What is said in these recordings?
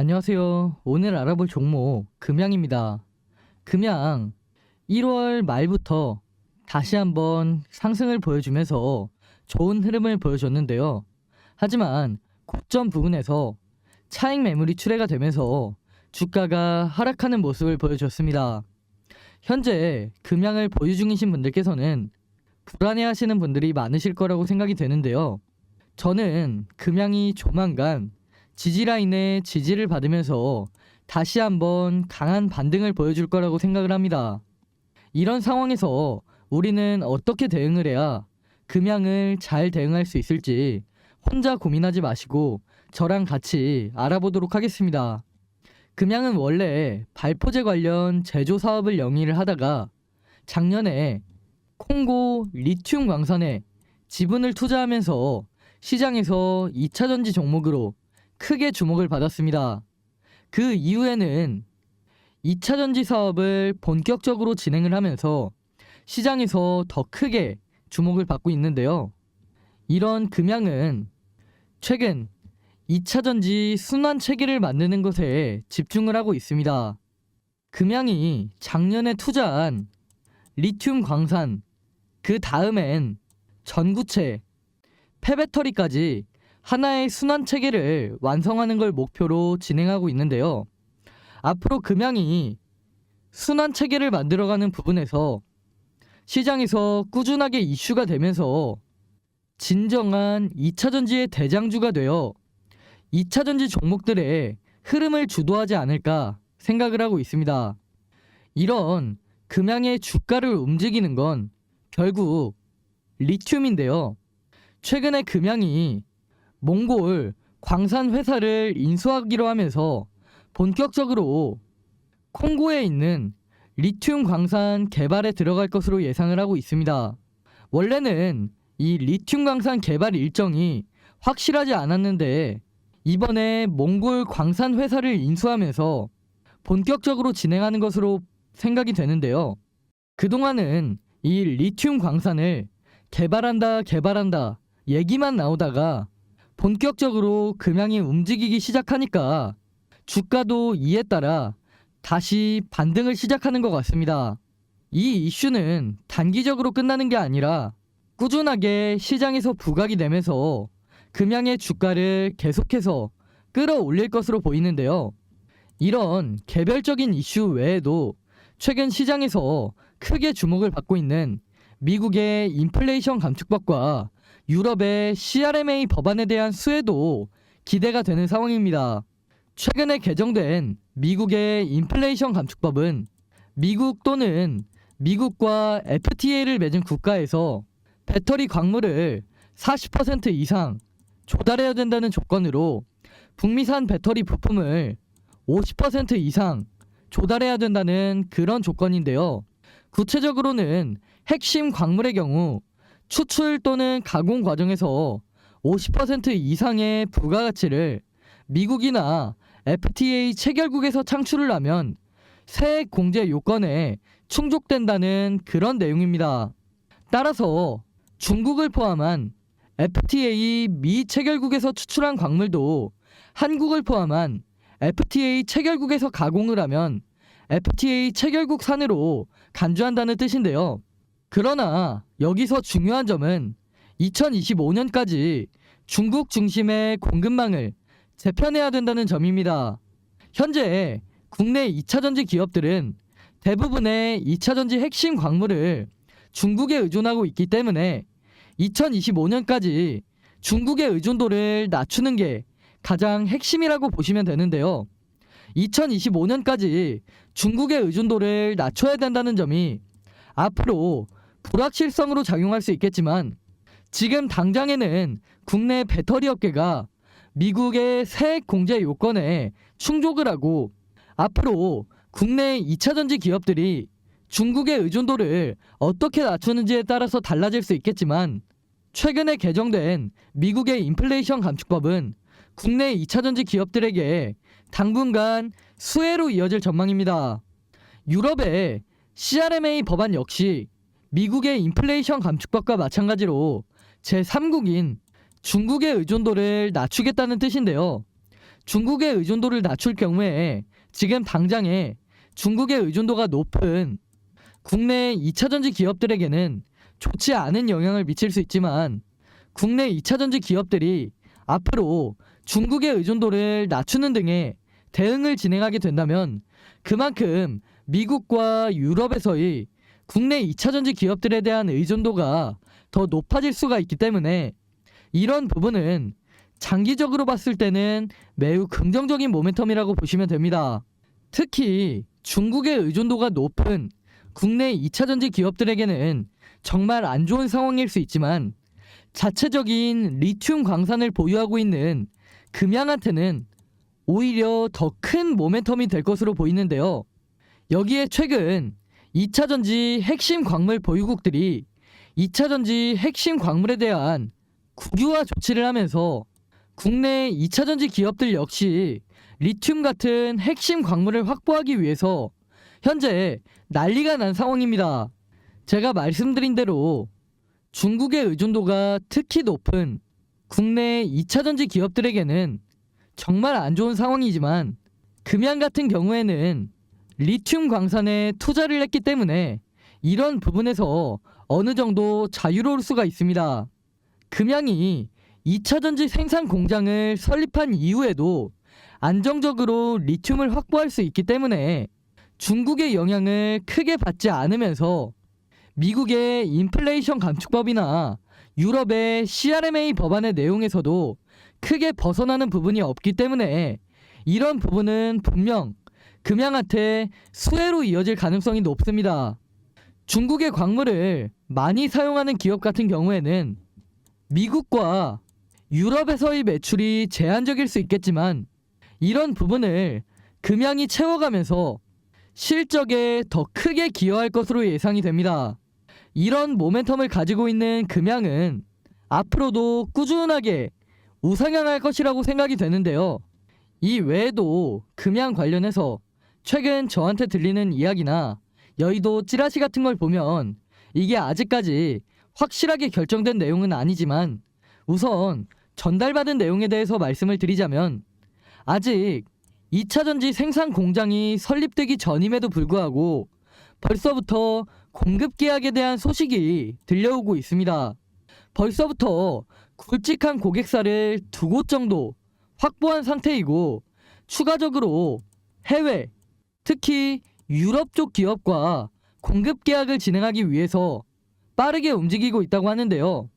안녕하세요. 오늘 알아볼 종목 금양입니다. 금양 1월 말부터 다시 한번 상승을 보여주면서 좋은 흐름을 보여줬는데요. 하지만 고점 부근에서 차익 매물이 출회가 되면서 주가가 하락하는 모습을 보여줬습니다. 현재 금양을 보유 중이신 분들께서는 불안해하시는 분들이 많으실 거라고 생각이 되는데요. 저는 금양이 조만간 지지라인의 지지를 받으면서 다시 한번 강한 반등을 보여줄 거라고 생각을 합니다. 이런 상황에서 우리는 어떻게 대응을 해야 금양을 잘 대응할 수 있을지 혼자 고민하지 마시고 저랑 같이 알아보도록 하겠습니다. 금양은 원래 발포제 관련 제조 사업을 영위를 하다가 작년에 콩고 리튬 광산에 지분을 투자하면서 시장에서 2차전지 종목으로 크게 주목을 받았습니다. 그 이후에는 2차전지 사업을 본격적으로 진행을 하면서 시장에서 더 크게 주목을 받고 있는데요. 이런 금양은 최근 2차전지 순환 체계를 만드는 것에 집중을 하고 있습니다. 금양이 작년에 투자한 리튬 광산, 그 다음엔 전구체, 폐배터리까지 하나의 순환 체계를 완성하는 걸 목표로 진행하고 있는데요. 앞으로 금양이 순환 체계를 만들어가는 부분에서 시장에서 꾸준하게 이슈가 되면서 진정한 2차전지의 대장주가 되어 2차전지 종목들의 흐름을 주도하지 않을까 생각을 하고 있습니다. 이런 금양의 주가를 움직이는 건 결국 리튬인데요. 최근에 금양이 몽골 광산 회사를 인수하기로 하면서 본격적으로 콩고에 있는 리튬 광산 개발에 들어갈 것으로 예상을 하고 있습니다. 원래는 이 리튬 광산 개발 일정이 확실하지 않았는데 이번에 몽골 광산 회사를 인수하면서 본격적으로 진행하는 것으로 생각이 되는데요. 그동안은 이 리튬 광산을 개발한다 얘기만 나오다가 본격적으로 금양이 움직이기 시작하니까 주가도 이에 따라 다시 반등을 시작하는 것 같습니다. 이 이슈는 단기적으로 끝나는 게 아니라 꾸준하게 시장에서 부각이 되면서 금양의 주가를 계속해서 끌어올릴 것으로 보이는데요. 이런 개별적인 이슈 외에도 최근 시장에서 크게 주목을 받고 있는 미국의 인플레이션 감축법과 유럽의 CRMA 법안에 대한 수혜도 기대가 되는 상황입니다. 최근에 개정된 미국의 인플레이션 감축법은 미국 또는 미국과 FTA를 맺은 국가에서 배터리 광물을 40% 이상 조달해야 된다는 조건으로 북미산 배터리 부품을 50% 이상 조달해야 된다는 그런 조건인데요. 구체적으로는 핵심 광물의 경우 추출 또는 가공 과정에서 50% 이상의 부가가치를 미국이나 FTA 체결국에서 창출을 하면 세액 공제 요건에 충족된다는 그런 내용입니다. 따라서 중국을 포함한 FTA 미 체결국에서 추출한 광물도 한국을 포함한 FTA 체결국에서 가공을 하면 FTA 체결국 산으로 간주한다는 뜻인데요. 그러나 여기서 중요한 점은 2025년까지 중국 중심의 공급망을 재편해야 된다는 점입니다. 현재 국내 2차전지 기업들은 대부분의 2차전지 핵심 광물을 중국에 의존하고 있기 때문에 2025년까지 중국의 의존도를 낮추는 게 가장 핵심이라고 보시면 되는데요. 2025년까지 중국의 의존도를 낮춰야 된다는 점이 앞으로 불확실성으로 작용할 수 있겠지만 지금 당장에는 국내 배터리 업계가 미국의 세액 공제 요건에 충족을 하고 앞으로 국내 2차전지 기업들이 중국의 의존도를 어떻게 낮추는지에 따라서 달라질 수 있겠지만 최근에 개정된 미국의 인플레이션 감축법은 국내 2차전지 기업들에게 당분간 수혜로 이어질 전망입니다. 유럽의 CRMA 법안 역시 미국의 인플레이션 감축법과 마찬가지로 제3국인 중국의 의존도를 낮추겠다는 뜻인데요. 중국의 의존도를 낮출 경우에 지금 당장에 중국의 의존도가 높은 국내 2차전지 기업들에게는 좋지 않은 영향을 미칠 수 있지만, 국내 2차전지 기업들이 앞으로 중국의 의존도를 낮추는 등의 대응을 진행하게 된다면 그만큼 미국과 유럽에서의 국내 2차전지 기업들에 대한 의존도가 더 높아질 수가 있기 때문에 이런 부분은 장기적으로 봤을 때는 매우 긍정적인 모멘텀이라고 보시면 됩니다. 특히 중국의 의존도가 높은 국내 2차전지 기업들에게는 정말 안 좋은 상황일 수 있지만, 자체적인 리튬 광산을 보유하고 있는 금양한테는 오히려 더 큰 모멘텀이 될 것으로 보이는데요. 여기에 최근 2차전지 핵심 광물 보유국들이 2차전지 핵심 광물에 대한 국유화 조치를 하면서 국내 2차전지 기업들 역시 리튬 같은 핵심 광물을 확보하기 위해서 현재 난리가 난 상황입니다. 제가 말씀드린 대로 중국의 의존도가 특히 높은 국내 2차전지 기업들에게는 정말 안 좋은 상황이지만, 금양 같은 경우에는 리튬 광산에 투자를 했기 때문에 이런 부분에서 어느 정도 자유로울 수가 있습니다. 금양이 2차전지 생산 공장을 설립한 이후에도 안정적으로 리튬을 확보할 수 있기 때문에 중국의 영향을 크게 받지 않으면서 미국의 인플레이션 감축법이나 유럽의 CRMA 법안의 내용에서도 크게 벗어나는 부분이 없기 때문에 이런 부분은 분명 금양한테 수혜로 이어질 가능성이 높습니다. 중국의 광물을 많이 사용하는 기업 같은 경우에는 미국과 유럽에서의 매출이 제한적일 수 있겠지만, 이런 부분을 금양이 채워가면서 실적에 더 크게 기여할 것으로 예상이 됩니다. 이런 모멘텀을 가지고 있는 금양은 앞으로도 꾸준하게 우상향할 것이라고 생각이 되는데요. 이 외에도 금양 관련해서 최근 저한테 들리는 이야기나 여의도 찌라시 같은 걸 보면 이게 아직까지 확실하게 결정된 내용은 아니지만, 우선 전달받은 내용에 대해서 말씀을 드리자면, 아직 2차전지 생산 공장이 설립되기 전임에도 불구하고 벌써부터 공급 계약에 대한 소식이 들려오고 있습니다. 벌써부터 굵직한 고객사를 2곳 정도 확보한 상태이고, 추가적으로 해외, 특히 유럽 쪽 기업과 공급 계약을 진행하기 위해서 빠르게 움직이고 있다고 하는데요.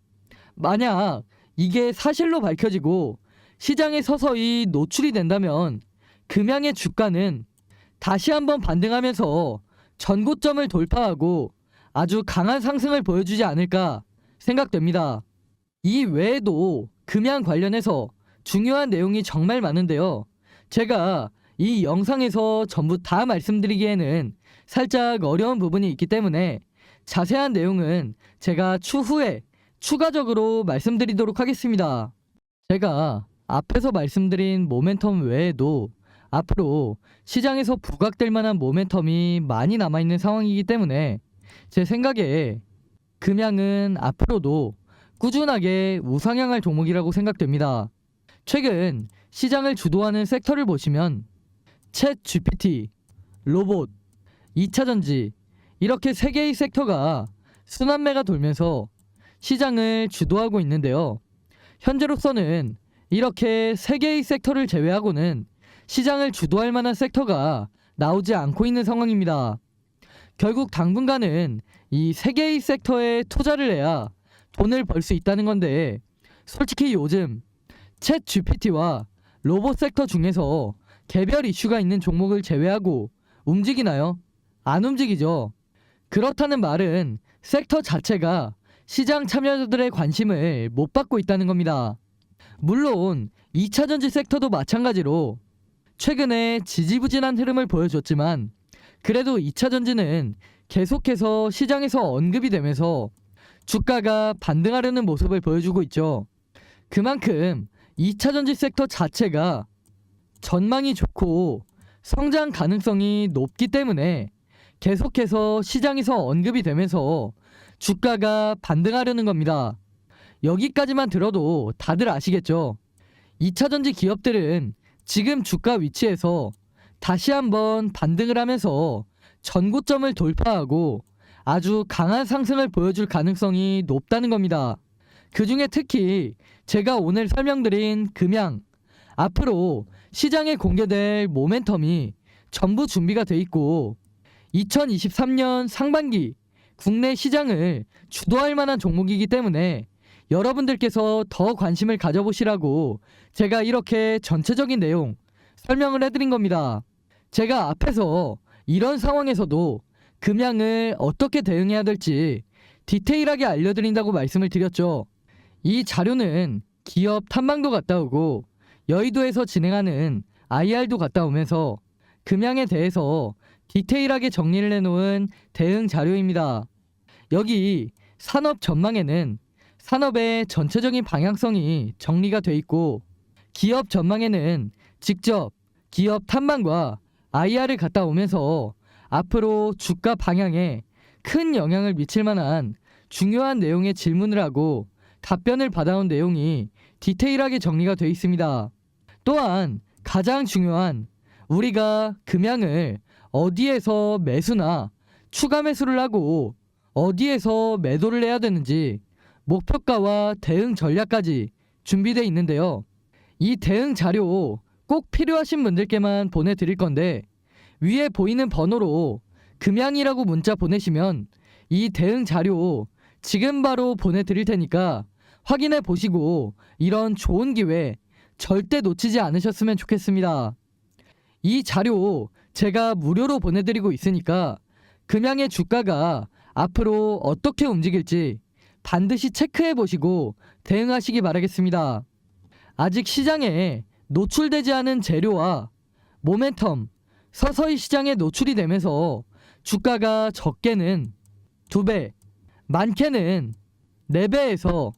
만약 이게 사실로 밝혀지고 시장에 서서히 노출이 된다면 금양의 주가는 다시 한번 반등하면서 전고점을 돌파하고 아주 강한 상승을 보여주지 않을까 생각됩니다. 이 외에도 금양 관련해서 중요한 내용이 정말 많은데요. 제가 이 영상에서 전부 다 말씀드리기에는 살짝 어려운 부분이 있기 때문에 자세한 내용은 제가 추후에 추가적으로 말씀드리도록 하겠습니다. 제가 앞에서 말씀드린 모멘텀 외에도 앞으로 시장에서 부각될 만한 모멘텀이 많이 남아있는 상황이기 때문에 제 생각에 금양은 앞으로도 꾸준하게 우상향할 종목이라고 생각됩니다. 최근 시장을 주도하는 섹터를 보시면 챗 GPT, 로봇, 2차전지 이렇게 3개의 섹터가 순환매가 돌면서 시장을 주도하고 있는데요. 현재로서는 이렇게 3개의 섹터를 제외하고는 시장을 주도할 만한 섹터가 나오지 않고 있는 상황입니다. 결국 당분간은 이 3개의 섹터에 투자를 해야 돈을 벌 수 있다는 건데, 솔직히 요즘 챗 GPT와 로봇 섹터 중에서 개별 이슈가 있는 종목을 제외하고 움직이나요? 안 움직이죠. 그렇다는 말은 섹터 자체가 시장 참여자들의 관심을 못 받고 있다는 겁니다. 물론 2차전지 섹터도 마찬가지로 최근에 지지부진한 흐름을 보여줬지만, 그래도 2차전지는 계속해서 시장에서 언급이 되면서 주가가 반등하려는 모습을 보여주고 있죠. 그만큼 2차전지 섹터 자체가 전망이 좋고 성장 가능성이 높기 때문에 계속해서 시장에서 언급이 되면서 주가가 반등하려는 겁니다. 여기까지만 들어도 다들 아시겠죠? 2차전지 기업들은 지금 주가 위치에서 다시 한번 반등을 하면서 전고점을 돌파하고 아주 강한 상승을 보여줄 가능성이 높다는 겁니다. 그 중에 특히 제가 오늘 설명드린 금양, 앞으로 시장에 공개될 모멘텀이 전부 준비가 돼 있고 2023년 상반기 국내 시장을 주도할 만한 종목이기 때문에 여러분들께서 더 관심을 가져보시라고 제가 이렇게 전체적인 내용 설명을 해드린 겁니다. 제가 앞에서 이런 상황에서도 금양을 어떻게 대응해야 될지 디테일하게 알려드린다고 말씀을 드렸죠. 이 자료는 기업 탐방도 갔다 오고 여의도에서 진행하는 IR도 갔다 오면서 금양에 대해서 디테일하게 정리를 해놓은 대응 자료입니다. 여기 산업 전망에는 산업의 전체적인 방향성이 정리가 돼 있고 기업 전망에는 직접 기업 탐방과 IR을 갔다 오면서 앞으로 주가 방향에 큰 영향을 미칠 만한 중요한 내용의 질문을 하고 답변을 받아온 내용이 디테일하게 정리가 되어 있습니다. 또한 가장 중요한 우리가 금양을 어디에서 매수나 추가 매수를 하고 어디에서 매도를 해야 되는지 목표가와 대응 전략까지 준비되어 있는데요. 이 대응 자료 꼭 필요하신 분들께만 보내드릴 건데 위에 보이는 번호로 금양이라고 문자 보내시면 이 대응 자료 지금 바로 보내드릴 테니까 확인해 보시고 이런 좋은 기회 절대 놓치지 않으셨으면 좋겠습니다. 이 자료 제가 무료로 보내드리고 있으니까 금양의 주가가 앞으로 어떻게 움직일지 반드시 체크해 보시고 대응하시기 바라겠습니다. 아직 시장에 노출되지 않은 재료와 모멘텀 서서히 시장에 노출이 되면서 주가가 적게는 2배, 많게는 4배에서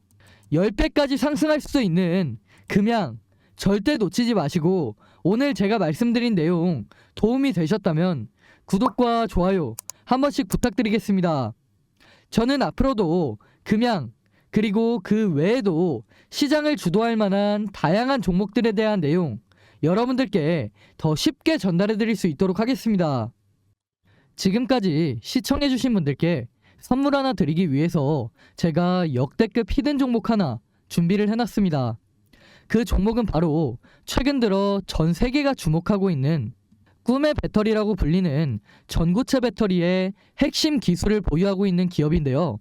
10배까지 상승할 수도 있는 금양 절대 놓치지 마시고 오늘 제가 말씀드린 내용 도움이 되셨다면 구독과 좋아요 한 번씩 부탁드리겠습니다. 저는 앞으로도 금양 그리고 그 외에도 시장을 주도할 만한 다양한 종목들에 대한 내용 여러분들께 더 쉽게 전달해 드릴 수 있도록 하겠습니다. 지금까지 시청해주신 분들께 선물 하나 드리기 위해서 제가 역대급 히든 종목 하나 준비를 해놨습니다. 그 종목은 바로 최근 들어 전 세계가 주목하고 있는 꿈의 배터리라고 불리는 전고체 배터리의 핵심 기술을 보유하고 있는 기업인데요.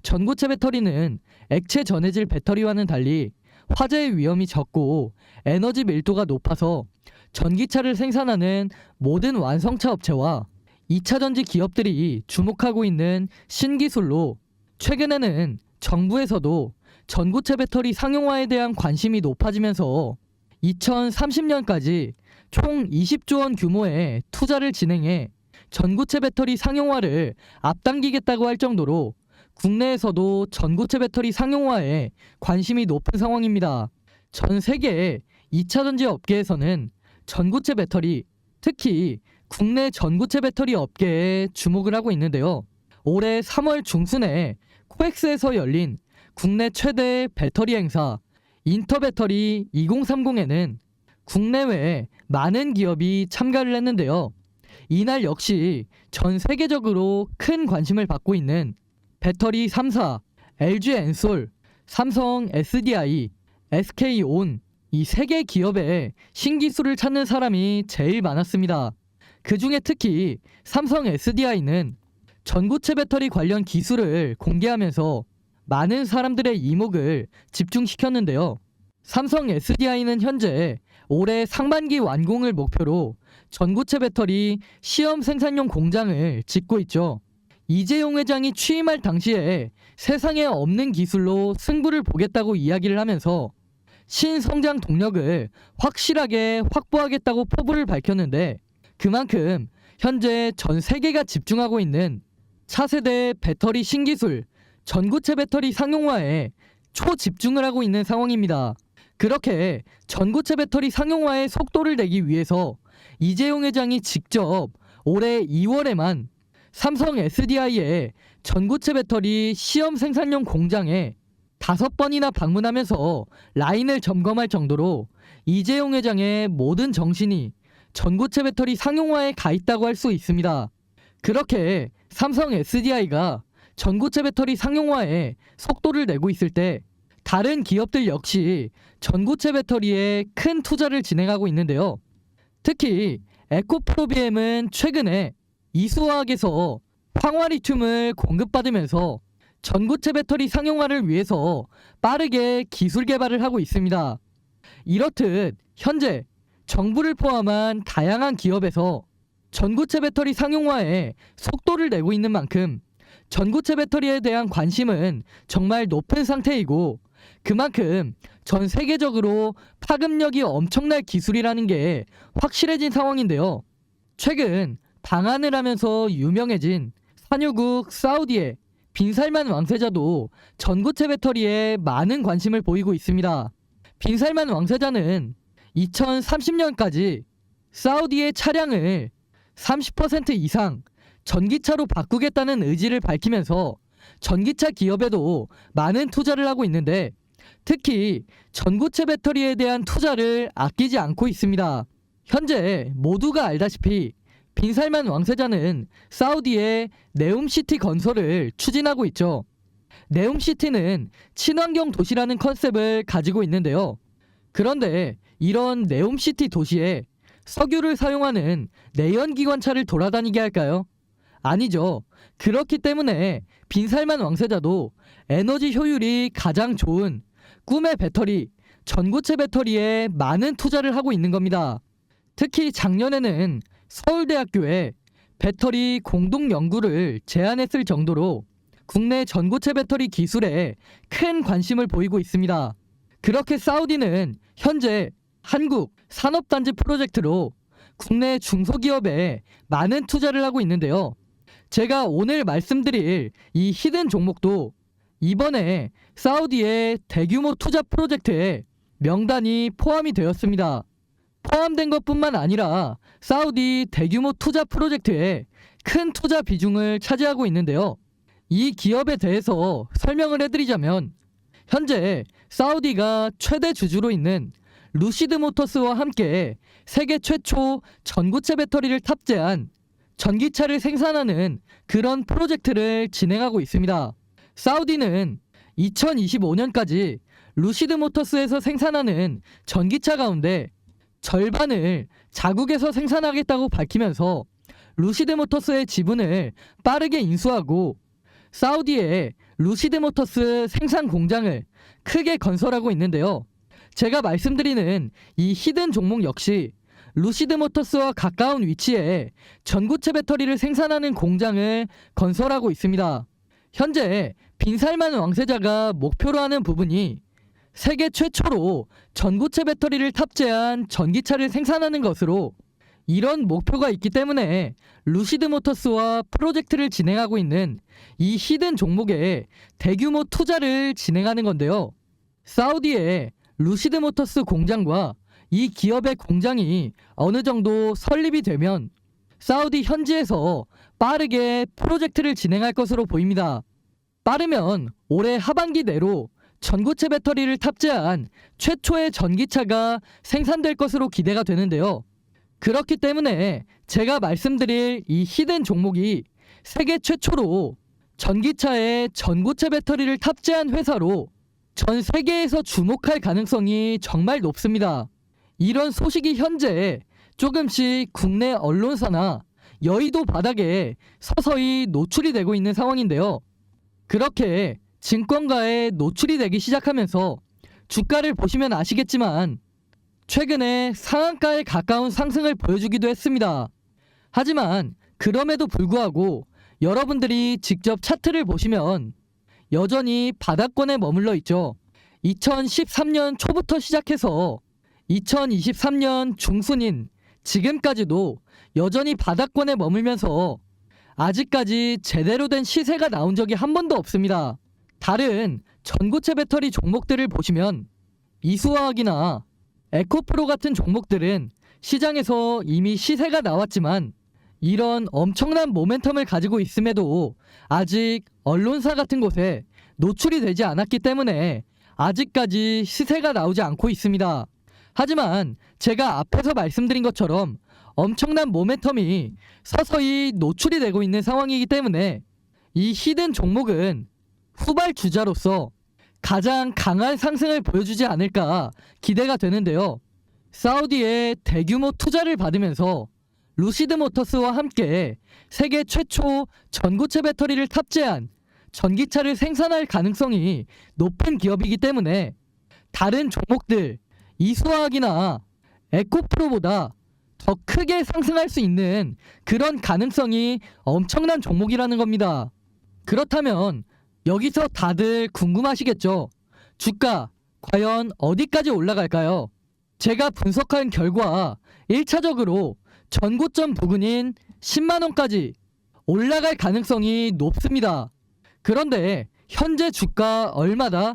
전고체 배터리는 액체 전해질 배터리와는 달리 화재의 위험이 적고 에너지 밀도가 높아서 전기차를 생산하는 모든 완성차 업체와 2차전지 기업들이 주목하고 있는 신기술로 최근에는 정부에서도 전고체 배터리 상용화에 대한 관심이 높아지면서 2030년까지 총 20조 원 규모의 투자를 진행해 전고체 배터리 상용화를 앞당기겠다고 할 정도로 국내에서도 전고체 배터리 상용화에 관심이 높은 상황입니다. 전 세계 2차전지 업계에서는 전고체 배터리, 특히 국내 전고체 배터리 업계에 주목을 하고 있는데요. 올해 3월 중순에 코엑스에서 열린 국내 최대 배터리 행사 인터배터리 2030에는 국내외 많은 기업이 참가를 했는데요. 이날 역시 전 세계적으로 큰 관심을 받고 있는 배터리 3사, LG 엔솔, 삼성 SDI, SK온 이 3개 기업의 신기술을 찾는 사람이 제일 많았습니다. 그 중에 특히 삼성 SDI는 전고체 배터리 관련 기술을 공개하면서 많은 사람들의 이목을 집중시켰는데요. 삼성 SDI는 현재 올해 상반기 완공을 목표로 전고체 배터리 시험 생산용 공장을 짓고 있죠. 이재용 회장이 취임할 당시에 세상에 없는 기술로 승부를 보겠다고 이야기를 하면서 신성장 동력을 확실하게 확보하겠다고 포부를 밝혔는데 그만큼 현재 전 세계가 집중하고 있는 차세대 배터리 신기술 전고체 배터리 상용화에 초집중을 하고 있는 상황입니다. 그렇게 전고체 배터리 상용화의 속도를 내기 위해서 이재용 회장이 직접 올해 2월에만 삼성 SDI의 전고체 배터리 시험 생산용 공장에 5번이나 방문하면서 라인을 점검할 정도로 이재용 회장의 모든 정신이 전고체 배터리 상용화에 가 있다고 할 수 있습니다. 그렇게 삼성 SDI가 전고체 배터리 상용화에 속도를 내고 있을 때 다른 기업들 역시 전고체 배터리에 큰 투자를 진행하고 있는데요. 특히 에코프로비엠은 최근에 이수화학에서 황화리튬을 공급받으면서 전고체 배터리 상용화를 위해서 빠르게 기술 개발을 하고 있습니다. 이렇듯 현재 정부를 포함한 다양한 기업에서 전고체 배터리 상용화에 속도를 내고 있는 만큼 전고체 배터리에 대한 관심은 정말 높은 상태이고, 그만큼 전 세계적으로 파급력이 엄청날 기술이라는 게 확실해진 상황인데요. 최근 방한을 하면서 유명해진 산유국 사우디의 빈살만 왕세자도 전고체 배터리에 많은 관심을 보이고 있습니다. 빈살만 왕세자는 2030년까지 사우디의 차량을 30% 이상 전기차로 바꾸겠다는 의지를 밝히면서 전기차 기업에도 많은 투자를 하고 있는데, 특히 전고체 배터리에 대한 투자를 아끼지 않고 있습니다. 현재 모두가 알다시피 빈살만 왕세자는 사우디의 네움시티 건설을 추진하고 있죠. 네움시티는 친환경 도시라는 컨셉을 가지고 있는데요. 그런데 이런 네움시티 도시에 석유를 사용하는 내연기관차를 돌아다니게 할까요? 아니죠. 그렇기 때문에 빈살만 왕세자도 에너지 효율이 가장 좋은 꿈의 배터리, 전고체 배터리에 많은 투자를 하고 있는 겁니다. 특히 작년에는 서울대학교에 배터리 공동 연구를 제안했을 정도로 국내 전고체 배터리 기술에 큰 관심을 보이고 있습니다. 그렇게 사우디는 현재 한국 산업단지 프로젝트로 국내 중소기업에 많은 투자를 하고 있는데요. 제가 오늘 말씀드릴 이 히든 종목도 이번에 사우디의 대규모 투자 프로젝트에 명단이 포함이 되었습니다. 포함된 것뿐만 아니라 사우디 대규모 투자 프로젝트에 큰 투자 비중을 차지하고 있는데요. 이 기업에 대해서 설명을 해드리자면, 현재 사우디가 최대 주주로 있는 루시드 모터스와 함께 세계 최초 전고체 배터리를 탑재한 전기차를 생산하는 그런 프로젝트를 진행하고 있습니다. 사우디는 2025년까지 루시드 모터스에서 생산하는 전기차 가운데 절반을 자국에서 생산하겠다고 밝히면서 루시드 모터스의 지분을 빠르게 인수하고 사우디에 루시드 모터스 생산 공장을 크게 건설하고 있는데요. 제가 말씀드리는 이 히든 종목 역시 루시드 모터스와 가까운 위치에 전고체 배터리를 생산하는 공장을 건설하고 있습니다. 현재 빈살만 왕세자가 목표로 하는 부분이 세계 최초로 전고체 배터리를 탑재한 전기차를 생산하는 것으로, 이런 목표가 있기 때문에 루시드 모터스와 프로젝트를 진행하고 있는 이 히든 종목에 대규모 투자를 진행하는 건데요. 사우디의 루시드 모터스 공장과 이 기업의 공장이 어느 정도 설립이 되면 사우디 현지에서 빠르게 프로젝트를 진행할 것으로 보입니다. 빠르면 올해 하반기 내로 전고체 배터리를 탑재한 최초의 전기차가 생산될 것으로 기대가 되는데요. 그렇기 때문에 제가 말씀드릴 이 히든 종목이 세계 최초로 전기차에 전고체 배터리를 탑재한 회사로 전 세계에서 주목할 가능성이 정말 높습니다. 이런 소식이 현재 조금씩 국내 언론사나 여의도 바닥에 서서히 노출이 되고 있는 상황인데요. 그렇게 증권가에 노출이 되기 시작하면서 주가를 보시면 아시겠지만 최근에 상한가에 가까운 상승을 보여주기도 했습니다. 하지만 그럼에도 불구하고 여러분들이 직접 차트를 보시면 여전히 바닥권에 머물러 있죠. 2013년 초부터 시작해서 2023년 중순인 지금까지도 여전히 바닥권에 머물면서 아직까지 제대로 된 시세가 나온 적이 한 번도 없습니다. 다른 전고체 배터리 종목들을 보시면 이수화학이나 에코프로 같은 종목들은 시장에서 이미 시세가 나왔지만 이런 엄청난 모멘텀을 가지고 있음에도 아직 언론사 같은 곳에 노출이 되지 않았기 때문에 아직까지 시세가 나오지 않고 있습니다. 하지만 제가 앞에서 말씀드린 것처럼 엄청난 모멘텀이 서서히 노출이 되고 있는 상황이기 때문에 이 히든 종목은 후발주자로서 가장 강한 상승을 보여주지 않을까 기대가 되는데요. 사우디의 대규모 투자를 받으면서 루시드모터스와 함께 세계 최초 전고체 배터리를 탑재한 전기차를 생산할 가능성이 높은 기업이기 때문에 다른 종목들 이수화학이나 에코프로보다 더 크게 상승할 수 있는 그런 가능성이 엄청난 종목이라는 겁니다. 그렇다면 여기서 다들 궁금하시겠죠? 주가 과연 어디까지 올라갈까요? 제가 분석한 결과 1차적으로 전고점 부근인 10만원까지 올라갈 가능성이 높습니다. 그런데 현재 주가 얼마다?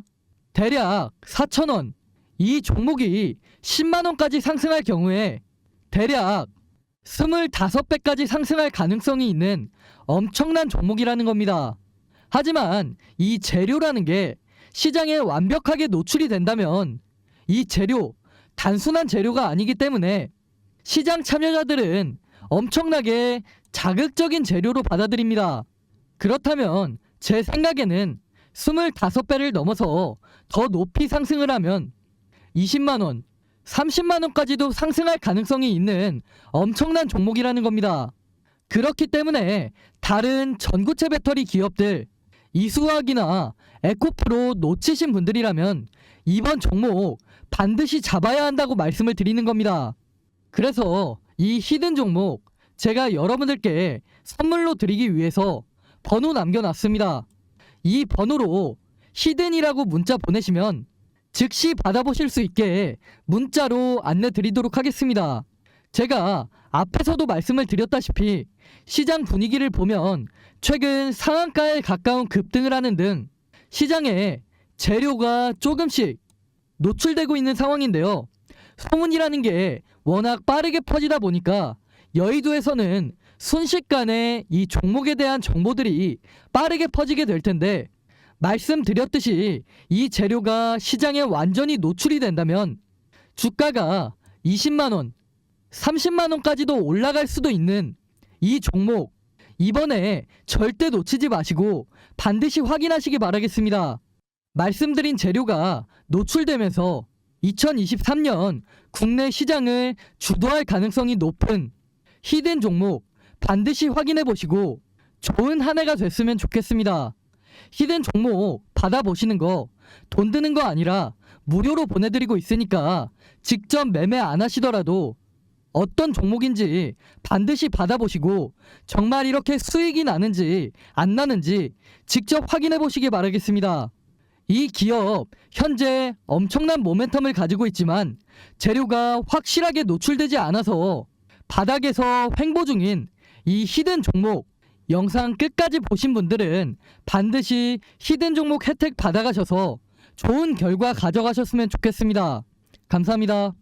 대략 4,000원. 이 종목이 10만원까지 상승할 경우에 대략 25배까지 상승할 가능성이 있는 엄청난 종목이라는 겁니다. 하지만 이 재료라는 게 시장에 완벽하게 노출이 된다면 이 재료, 단순한 재료가 아니기 때문에 시장 참여자들은 엄청나게 자극적인 재료로 받아들입니다. 그렇다면 제 생각에는 25배를 넘어서 더 높이 상승을 하면 20만원, 30만원까지도 상승할 가능성이 있는 엄청난 종목이라는 겁니다. 그렇기 때문에 다른 전고체 배터리 기업들, 이수화학이나 에코프로 놓치신 분들이라면 이번 종목 반드시 잡아야 한다고 말씀을 드리는 겁니다. 그래서 이 히든 종목 제가 여러분들께 선물로 드리기 위해서 번호 남겨놨습니다. 이 번호로 히든이라고 문자 보내시면 즉시 받아보실 수 있게 문자로 안내 드리도록 하겠습니다. 제가 앞에서도 말씀을 드렸다시피 시장 분위기를 보면 최근 상한가에 가까운 급등을 하는 등 시장에 재료가 조금씩 노출되고 있는 상황인데요. 소문이라는 게 워낙 빠르게 퍼지다 보니까 여의도에서는 순식간에 이 종목에 대한 정보들이 빠르게 퍼지게 될 텐데, 말씀드렸듯이 이 재료가 시장에 완전히 노출이 된다면 주가가 20만원, 30만원까지도 올라갈 수도 있는 이 종목, 이번에 절대 놓치지 마시고 반드시 확인하시기 바라겠습니다. 말씀드린 재료가 노출되면서 2023년 국내 시장을 주도할 가능성이 높은 히든 종목 반드시 확인해 보시고 좋은 한 해가 됐으면 좋겠습니다. 히든 종목 받아보시는 거 돈 드는 거 아니라 무료로 보내드리고 있으니까 직접 매매 안 하시더라도 어떤 종목인지 반드시 받아보시고 정말 이렇게 수익이 나는지 안 나는지 직접 확인해 보시기 바라겠습니다. 이 기업 현재 엄청난 모멘텀을 가지고 있지만 재료가 확실하게 노출되지 않아서 바닥에서 횡보 중인 이 히든 종목, 영상 끝까지 보신 분들은 반드시 히든 종목 혜택 받아가셔서 좋은 결과 가져가셨으면 좋겠습니다. 감사합니다.